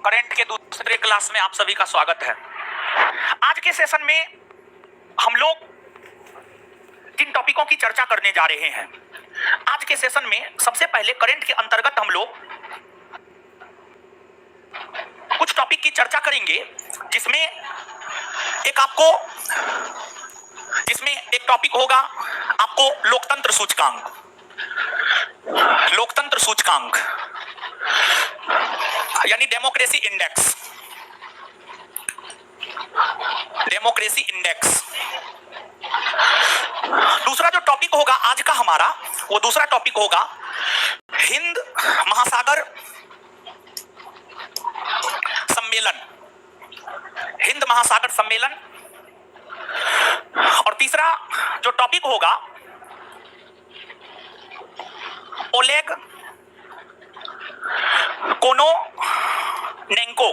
Current के दूसरे class में आप सभी का स्वागत है। आज के सेशन में हम लोग किन टॉपिकों की चर्चा करने जा रहे हैं। आज के सेशन में सबसे पहले करंट के अंतर्गत हम लोग कुछ टॉपिक की चर्चा करेंगे, जिसमें एक टॉपिक होगा आपको लोकतंत्र सूचकांक। लोकतंत्र सूचकांक यानी डेमोक्रेसी इंडेक्स। Democracy index. दूसरा जो टॉपिक होगा आज का हमारा, वो दूसरा टॉपिक होगा हिंद महासागर सम्मेलन। हिंद महासागर सम्मेलन। और तीसरा जो टॉपिक होगा ओलेग कोनोनेंको।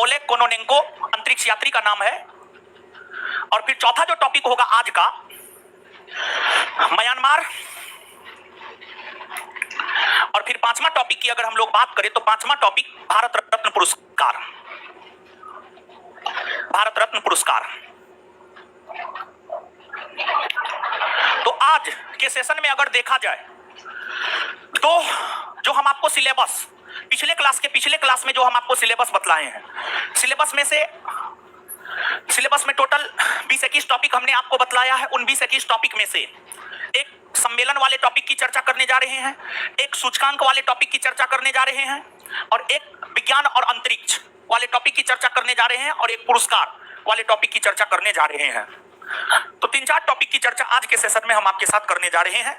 ओलेग कोनोनेंको अंतरिक्ष यात्री का नाम है। और फिर चौथा जो टॉपिक होगा आज का म्यांमार। और फिर पांचवा टॉपिक की अगर हम लोग बात करें तो पांचवा टॉपिक भारत रत्न पुरस्कार। भारत रत्न पुरस्कार। तो आज के सेशन में अगर देखा जाए तो जो हम आपको सिलेबस पिछले क्लास में जो हम आपको सिलेबस बतलाए हैं, सिलेबस में टोटल 20-21 टॉपिक हमने आपको बतलाया है। उन 20-21 टॉपिक में से एक सम्मेलन वाले टॉपिक की चर्चा करने जा रहे हैं, एक सूचकांक वाले टॉपिक की चर्चा करने जा रहे हैं, और एक विज्ञान और अंतरिक्ष वाले टॉपिक की चर्चा करने जा रहे हैं, और एक पुरस्कार वाले टॉपिक की चर्चा करने जा रहे हैं। तो 3-4 टॉपिक की चर्चा आज के सेशन में हम आपके साथ करने जा रहे हैं।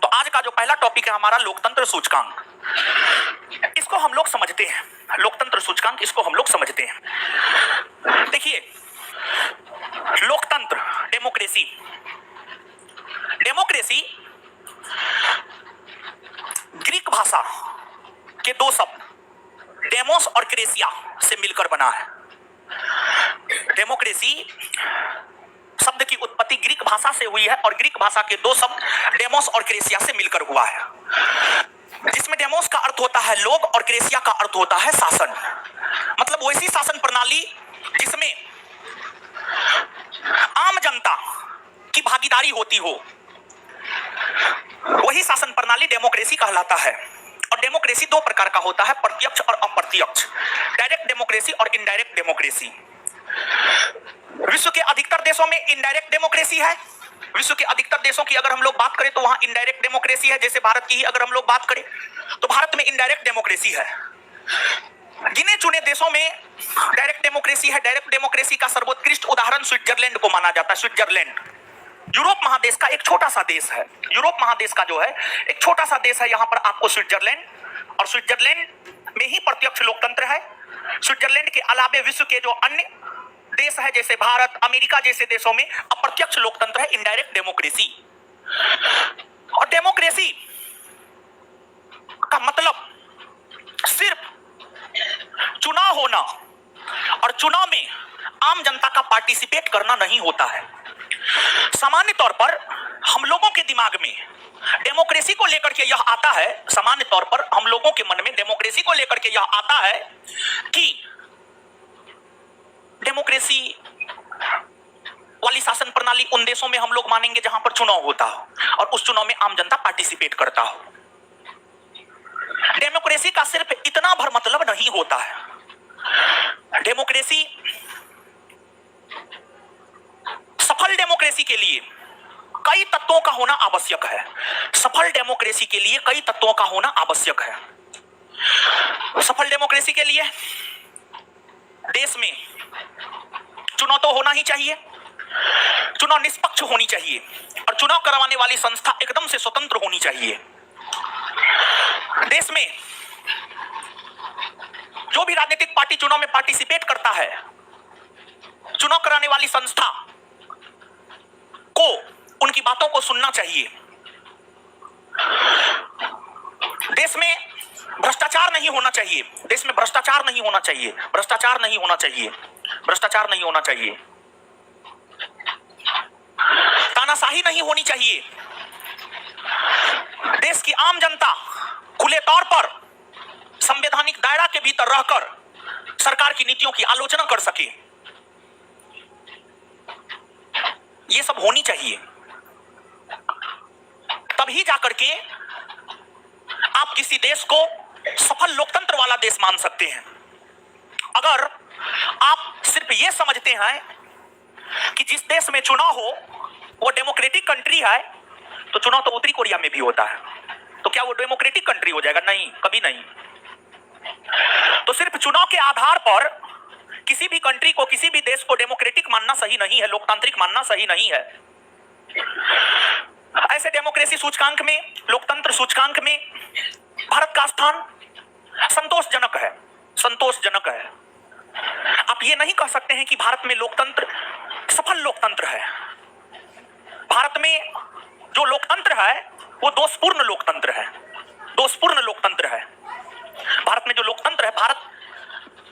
तो आज का जो पहला टॉपिक है हमारा लोकतंत्र सूचकांक। इसको हम लोग समझते हैं। लोकतंत्र सूचकांक, इसको हम लोग समझते हैं। देखिए, लोकतंत्र, डेमोक्रेसी। डेमोक्रेसी ग्रीक भाषा के दो शब्द डेमोस और क्रेसिया से मिलकर बना है। डेमोक्रेसी शब्द की उत्पत्ति ग्रीक भाषा से हुई है, और ग्रीक भाषा के दो शब्द डेमोस और क्रेसिया से मिलकर हुआ है, जिसमें डेमोस का अर्थ होता है लोग और क्रेसिया का अर्थ होता है शासन। मतलब वैसी शासन प्रणाली जिसमें आम जनता की भागीदारी होती हो, वही शासन प्रणाली डेमोक्रेसी कहलाता है। और डेमोक्रेसी दो प्रकार का होता है, प्रत्यक्ष और अप्रत्यक्ष। डायरेक्ट डेमोक्रेसी और इनडायरेक्ट डेमोक्रेसी। विश्व के अधिकतर देशों में इनडायरेक्ट डेमोक्रेसी है। विश्व के अधिकतर देशों की अगर हम लोग बात करें तो वहां इनडायरेक्ट डेमोक्रेसी है। जैसे भारत की ही अगर हम लोग बात करें तो भारत में इनडायरेक्ट डेमोक्रेसी है। गिने चुने देशों में डायरेक्ट डेमोक्रेसी है। डायरेक्ट डेमोक्रेसी का सर्वोत्कृष्ट उदाहरण स्विट्जरलैंड को माना जाता है। स्विट्जरलैंड यूरोप महादेश का एक छोटा सा देश है। यूरोप महादेश का जो है एक छोटा सा देश है। यहां पर आपको स्विट्जरलैंड, और स्विट्जरलैंड में ही प्रत्यक्ष लोकतंत्र है। स्विट्जरलैंड के अलावे विश्व के जो अन्य देश है, जैसे भारत, अमेरिका जैसे देशों में अप्रत्यक्ष लोकतंत्र है, इनडायरेक्ट डेमोक्रेसी। और डेमोक्रेसी का मतलब सिर्फ चुनाव होना और चुनाव में आम जनता का पार्टिसिपेट करना नहीं होता है। सामान्य तौर पर हम लोगों के दिमाग में डेमोक्रेसी को लेकर के यह आता है, सामान्य तौर पर हम लोगों के मन में डेमोक्रेसी को लेकर के यह आता है कि डेमोक्रेसी वाली शासन प्रणाली उन देशों में हम लोग मानेंगे जहां पर चुनाव होता हो और उस चुनाव में आम जनता पार्टिसिपेट करता हो। डेमोक्रेसी का सिर्फ इतना भर मतलब नहीं होता है। डेमोक्रेसी, सफल डेमोक्रेसी के लिए कई तत्वों का होना आवश्यक है। सफल डेमोक्रेसी के लिए कई तत्वों का होना आवश्यक है। सफल डेमोक्रेसी के लिए देश में चुनाव तो होना ही चाहिए, चुनाव निष्पक्ष होनी चाहिए, और चुनाव करवाने वाली संस्था एकदम से स्वतंत्र होनी चाहिए। देश में जो भी राजनीतिक पार्टी चुनाव में पार्टिसिपेट करता है, चुनाव कराने वाली संस्था को उनकी बातों को सुनना चाहिए। देश में भ्रष्टाचार नहीं होना चाहिए। देश में भ्रष्टाचार नहीं होना चाहिए। भ्रष्टाचार नहीं होना चाहिए। भ्रष्टाचार नहीं होना चाहिए। तानाशाही नहीं होनी चाहिए। देश की आम जनता खुले तौर पर संवैधानिक दायरा के भीतर रहकर सरकार की नीतियों की आलोचना कर सके। ये सब होनी चाहिए, तभी जाकर के आप किसी देश को सफल लोकतंत्र वाला देश मान सकते हैं। अगर आप सिर्फ ये समझते हैं कि जिस देश में चुनाव हो वो डेमोक्रेटिक कंट्री है, तो चुनाव तो उत्तरी कोरिया में भी होता है, तो क्या वो डेमोक्रेटिक कंट्री हो जाएगा? नहीं, कभी नहीं। तो सिर्फ चुनाव के आधार पर किसी भी कंट्री को, किसी भी देश को डेमोक्रेटिक मानना सही नहीं है, लोकतांत्रिक मानना सही नहीं है। ऐसे डेमोक्रेसी सूचकांक में, लोकतंत्र सूचकांक में भारत का स्थान संतोषजनक है, संतोषजनक है। आप ये नहीं कह सकते हैं कि भारत में लोकतंत्र सफल लोकतंत्र है। भारत में जो लोकतंत्र है वो दोषपूर्ण लोकतंत्र है, दोषपूर्ण लोकतंत्र है। भारत में जो लोकतंत्र है, भारत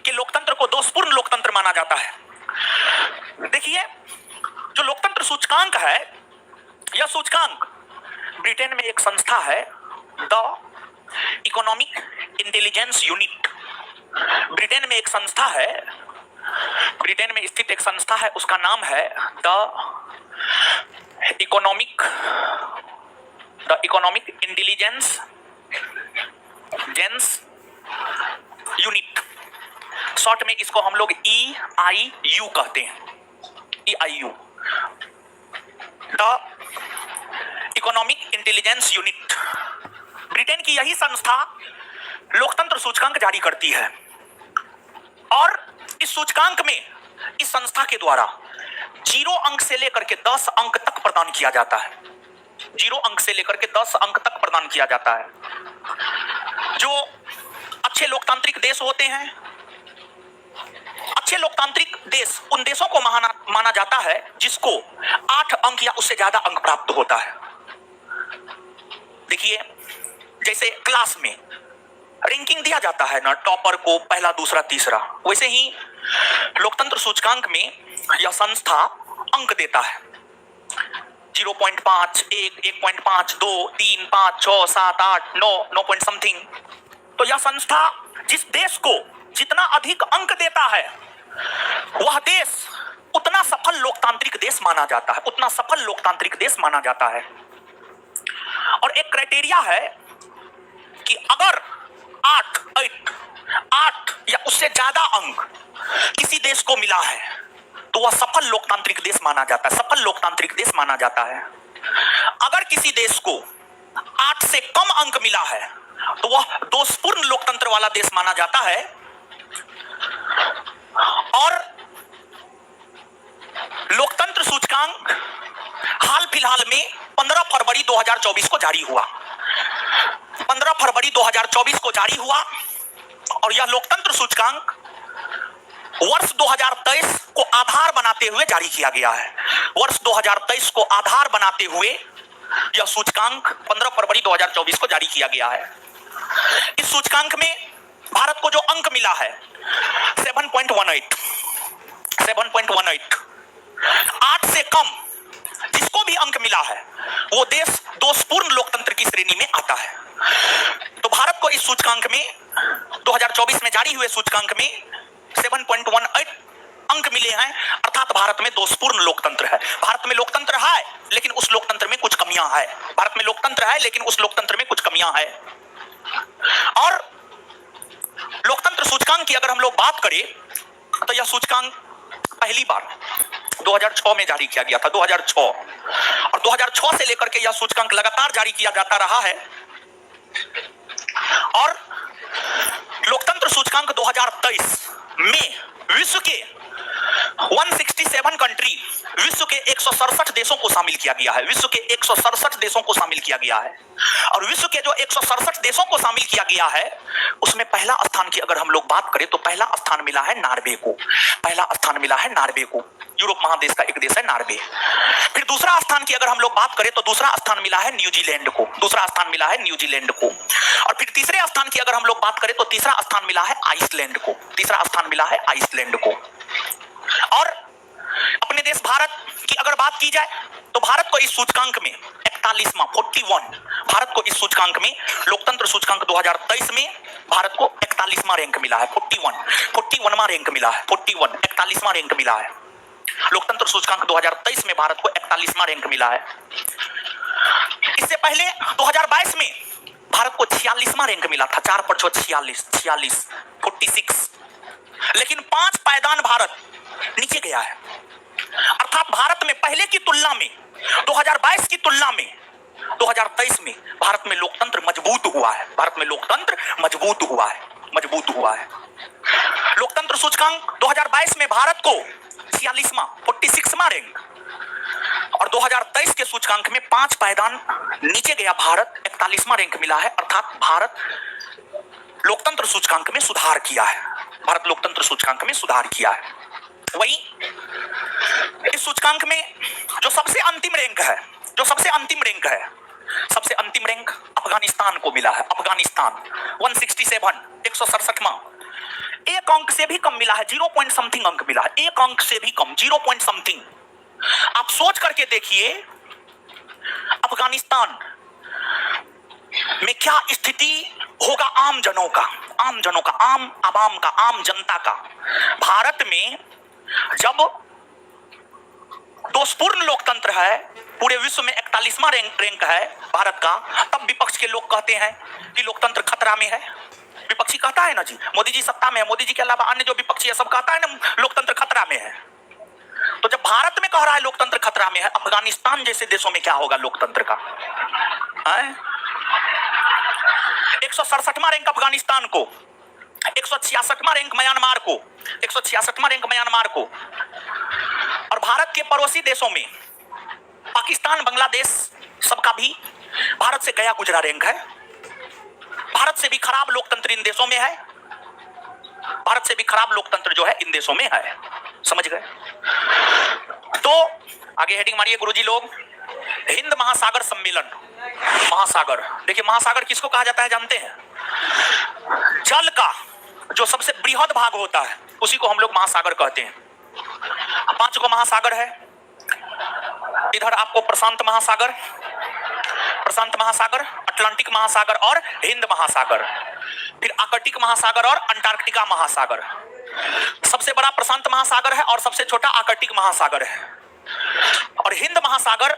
के लोकतंत्र को दोषपूर्ण लोकतंत्र माना जाता है। देखिए, जो लोकतंत्र सूचकांक है, यह सूचकांक ब्रिटेन में एक संस्था है, the economic intelligence unit. Britain में एक संस्था है, ब्रिटेन में स्थित एक संस्था है, उसका नाम है the economic intelligence unit. Short में इसको हम लोग EIU कहते हैं, EIU, the economic intelligence unit. Britain की यही संस्था लोकतंत्र सूचकांक जारी करती है, और इस सूचकांक में इस संस्था के द्वारा 0 अंक से लेकर के 10 अंक तक प्रदान किया जाता है। 0 अंक से लेकर के 10 अंक तक प्रदान किया जाता है। जो अच्छे लोकतांत्रिक देश होते हैं, अच्छे लोकतांत्रिक देश उन देशों को माना जाता है जिसको 8 अंक या उससे ज्यादा अंक प्राप्त होता है। देखिए, जैसे क्लास में रैंकिंग दिया जाता है ना, टॉपर को पहला, दूसरा, तीसरा, वैसे ही लोकतंत्र सूचकांक में यह संस्था अंक देता है। 0.5, 1, 1.5, 2, 3, 5, 6, 7, 8, 9 पॉइंट समथिंग। तो यह संस्था जिस देश को जितना अधिक अंक देता है, वह देश उतना सफल लोकतांत्रिक देश माना जाता है, उतना सफल लोकतांत्रिक देश माना जाता है। और एक क्राइटेरिया है कि अगर 8 या उससे ज्यादा अंक किसी देश को मिला है तो वह सफल लोकतांत्रिक देश माना जाता है, सफल लोकतांत्रिक देश माना जाता है। अगर किसी देश को 8 से कम अंक मिला है तो वह दोषपूर्ण लोकतंत्र वाला देश माना जाता है। और लोकतंत्र सूचकांक हाल फिलहाल में 15 फरवरी 2024 को जारी हुआ, 15 फरवरी 2024 को जारी हुआ। और यह लोकतंत्र सूचकांक वर्ष 2023 को आधार बनाते हुए जारी किया गया है। वर्ष 2023 को आधार बनाते हुए यह सूचकांक 15 फरवरी 2024 को जारी किया गया है। इस सूचकांक में भारत को जो अंक मिला है 7.18, 8 से कम जिसको भी अंक मिला है वो देश दोषपूर्ण लोकतंत्र की श्रेणी में आता है। तो भारत को इस सूचकांक में 2024 में जारी हुए सूचकांक में 7.18 अंक मिले हैं, अर्थात भारत में दोषपूर्ण लोकतंत्र है। भारत में लोकतंत्र है लेकिन उस लोकतंत्र में कुछ कमियां है, भारत में लोकतंत्र है लेकिन उस लोकतंत्र में कुछ कमियां है। और लोकतंत्र सूचकांक की अगर हम लोग बात करें तो यह सूचकांक पहली बार 2006 में जारी किया गया था, 2006। और 2006 से लेकर के यह सूचकांक लगातार जारी किया जाता रहा है। और लोकतंत्र सूचकांक 2023 में विश्व के 167 कंट्री, विश्व के 167 देशों को शामिल किया गया है, विश्व के 167 देशों को शामिल किया गया है। और विश्व के जो 167 देशों को शामिल किया गया है उसमें पहला स्थान की अगर हम लोग बात करें तो पहला स्थान मिला है नॉर्वे को, पहला स्थान मिला है नॉर्वे को। यूरोप महादेश का एक देश है नॉर्वे। फिर दूसरा स्थान की अगर हम लोग बात करें तो दूसरा स्थान मिला है न्यूजीलैंड को, दूसरा स्थान मिला है न्यूजीलैंड को। और फिर तीसरे स्थान की अगर हम लोग बात करें तो तीसरा स्थान मिला है आइसलैंड को, तीसरा स्थान मिला है आइसलैंड को। और अपने देश भारत की अगर बात की जाए तो भारत को इस सूचकांक में 41वां 41, भारत को इस सूचकांक में लोकतंत्र सूचकांक 2023 में भारत को 41वां रैंक मिला है, 41वां रैंक मिला है, 41वां रैंक मिला है। लोकतंत्र सूचकांक 2023 में भारत को 41वां रैंक मिला है। इससे पहले 2022 में भारत को 46वां रैंक मिला था, 4 पर 46, 46, लेकिन 5 पायदान भारत नीचे गया है। अर्थात भारत में पहले की तुलना में, 2022 की तुलना में 2023 में भारत में लोकतंत्र मजबूत हुआ है, भारत में लोकतंत्र मजबूत हुआ है। लोकतंत्र सूचकांक 2022 में भारत को 46वां रैंक और 2023 के सूचकांक में 5 पायदान नीचे गया भारत, 41वां रैंक मिला है। अर्थात भारत लोकतंत्र सूचकांक में सुधार किया है, भारत लोकतंत्र सूचकांक में सुधार किया है। वही इस सूचकांक में जो सबसे अंतिम रैंक है, सबसे अंतिम रैंक अफगानिस्तान को मिला है। अफगानिस्तान 167, 167वां, एक अंक से भी कम मिला है, 0 पॉइंट समथिंग अंक मिला है, एक अंक से भी कम, 0 पॉइंट समथिंग। आप सोच करके देखिए अफगानिस्तान में क्या स्थिति होगा आम जनों का, आम आवाम का, आम जनता का। भारत में जब दोषपूर्ण लोकतंत्र है, पूरे विश्व में 41वां रैंक है भारत का, तब विपक्ष के लोग कहते हैं कि लोकतंत्र खतरा में है। विपक्षी कहता है ना जी, मोदी जी सत्ता में है, मोदी जी के अलावा अन्य जो विपक्षी है सब कहता है ना लोकतंत्र खतरा में है। तो जब भारत में कह रहा है लोकतंत्र खतरा में है, अफगानिस्तान जैसे देशों में क्या होगा लोकतंत्र का? 167वां रैंक अफगानिस्तान को, 166वां रैंक म्यांमार को, 166वां रैंक म्यांमार को। और भारत के पड़ोसी देशों में पाकिस्तान, बांग्लादेश सबका भी भारत से गया गुजरा रैंक है। भारत से भी खराब लोकतंत्र इन देशों में है, भारत से भी खराब लोकतंत्र जो है इन देशों में है। समझ गए? तो आगे हेडिंग मारिए गुरुजी लोग। हिंद महासागर सम्मेलन, महासागर, देखिए महासागर किसको कहा जाता है जानते हैं? जल का जो सबसे बृहद भाग होता है उसी को हम लोग महासागर कहते हैं। 5 को महासागर है, इधर आपको प्रशांत महासागर, अटलांटिक महासागर और हिंद महासागर, फिर आर्कटिक महासागर और अंटार्कटिका महासागर। सबसे बड़ा प्रशांत महासागर है और सबसे छोटा आर्कटिक महासागर है। और हिंद महासागर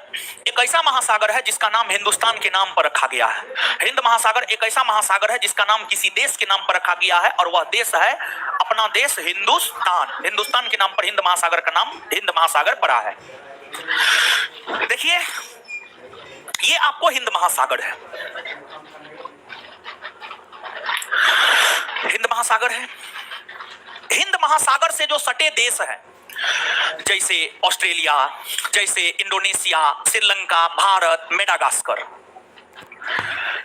एक ऐसा महासागर है जिसका नाम हिंदुस्तान के नाम पर रखा गया है। हिंद महासागर एक ऐसा महासागर है जिसका नाम किसी देश के नाम पर रखा गया है और वह देश है अपना देश हिंदुस्तान। हिंदुस्तान के नाम पर हिंद महासागर का नाम हिंद महासागर पड़ा है। देखिए ये आपको हिंद महासागर है, हिंद महासागर है। हिंद महासागर से जो सटे देश हैं जैसे ऑस्ट्रेलिया, जैसे इंडोनेशिया, श्रीलंका, भारत, मेडागास्कर,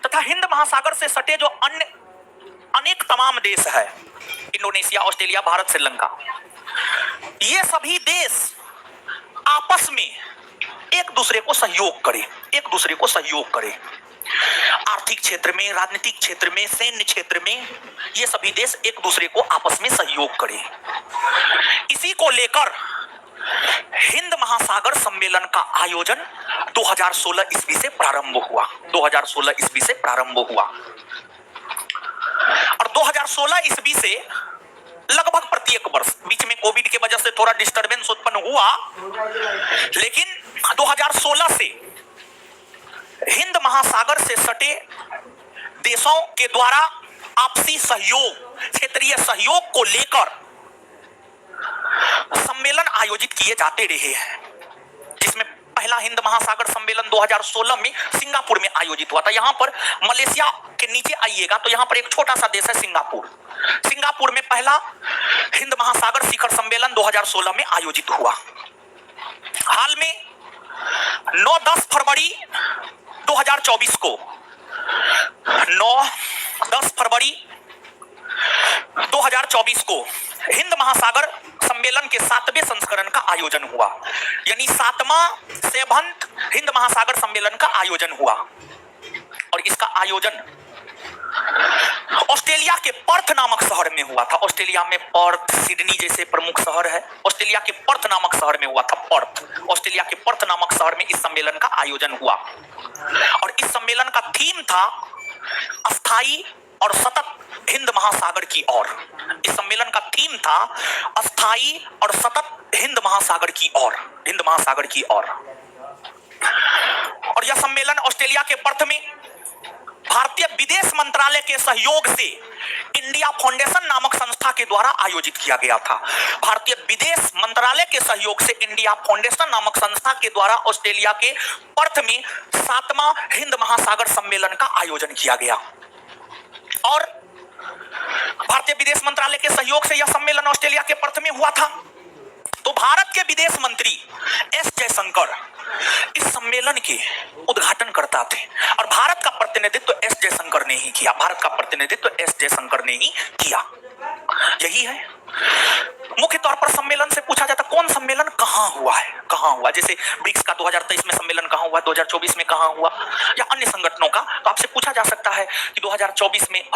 तथा हिंद महासागर से सटे जो अन्य अनेक तमाम देश है, इंडोनेशिया, ऑस्ट्रेलिया, भारत, श्रीलंका, ये सभी देश आपस में एक दूसरे को सहयोग करें, आर्थिक क्षेत्र में, राजनीतिक क्षेत्र में, सैन्य क्षेत्र में, ये सभी देश एक दूसरे को आपस में सहयोग करें। इसी को लेकर हिंद महासागर सम्मेलन का आयोजन 2016 ईस्वी से प्रारंभ हुआ, 2016 ईस्वी से प्रारंभ हुआ। और 2016 ईस्वी से लगभग प्रत्येक वर्ष, बीच में कोविड की वजह से थोड़ा डिस्टरबेंस उत्पन्न हुआ, लेकिन 2016 से हिंद महासागर से सटे देशों के द्वारा आपसी सहयोग, क्षेत्रीय सहयोग को लेकर सम्मेलन आयोजित किए जाते रहे हैं, जिसमें पहला हिंद महासागर सम्मेलन 2016 में सिंगापुर में आयोजित हुआ था। यहां पर मलेशिया के नीचे आइएगा तो यहां पर एक छोटा सा देश है सिंगापुर। सिंगापुर में पहला हिंद महासागर शिखर सम्मेलन 2016 में आयोजित हुआ। हाल में 9-10 फरवरी 2024 को 9-10 फरवरी 2024 को हिंद महासागर सम्मेलन के 7वें संस्करण का आयोजन हुआ, यानी 7वां हिंद महासागर सम्मेलन का आयोजन हुआ। और इसका आयोजन ऑस्ट्रेलिया के पर्थ नामक शहर में हुआ था। ऑस्ट्रेलिया में पर्थ, सिडनी जैसे प्रमुख शहर है, ऑस्ट्रेलिया के पर्थ नामक शहर में हुआ था। ऑस्ट्रेलिया के पर्थ नामक शहर में इस सम्मेलन का आयोजन हुआ और इस सम्मेलन का थीम था अस्थाई और सतत हिंद महासागर की ओर। इस सम्मेलन का थीम था अस्थाई और सतत हिंद महासागर की ओर, हिंद महासागर की ओर। और यह सम्मेलन ऑस्ट्रेलिया के पर्थ में भारतीय विदेश मंत्रालय के सहयोग से इंडिया फाउंडेशन नामक संस्था के द्वारा आयोजित किया गया था। भारतीय विदेश मंत्रालय के सहयोग से इंडिया फाउंडेशन नामक संस्था के द्वारा ऑस्ट्रेलिया के पर्थ में 7वां हिंद महासागर सम्मेलन का आयोजन किया गया। और भारतीय विदेश मंत्रालय के सहयोग से यह सम्मेलन ऑस्ट्रेलिया के पर्थ में हुआ था। तो भारत के विदेश मंत्री एस जयशंकर इस सम्मेलन के उद्घाटन करता थे और भारत का प्रतिनिधित्व एस जयशंकर ने ही किया, भारत का प्रतिनिधित्व एस जयशंकर ने ही किया। यही है मुख्य तौर पर सम्मेलन से पूछा जाता कौन सम्मेलन कहां हुआ है, कहां हुआ। जैसे ब्रिक्स का 2023 में सम्मेलन कहां हुआ, 2024 में कहां हुआ, या अन्य संगठनों का। तो आपसे पूछा जा सकता है कि 2024 में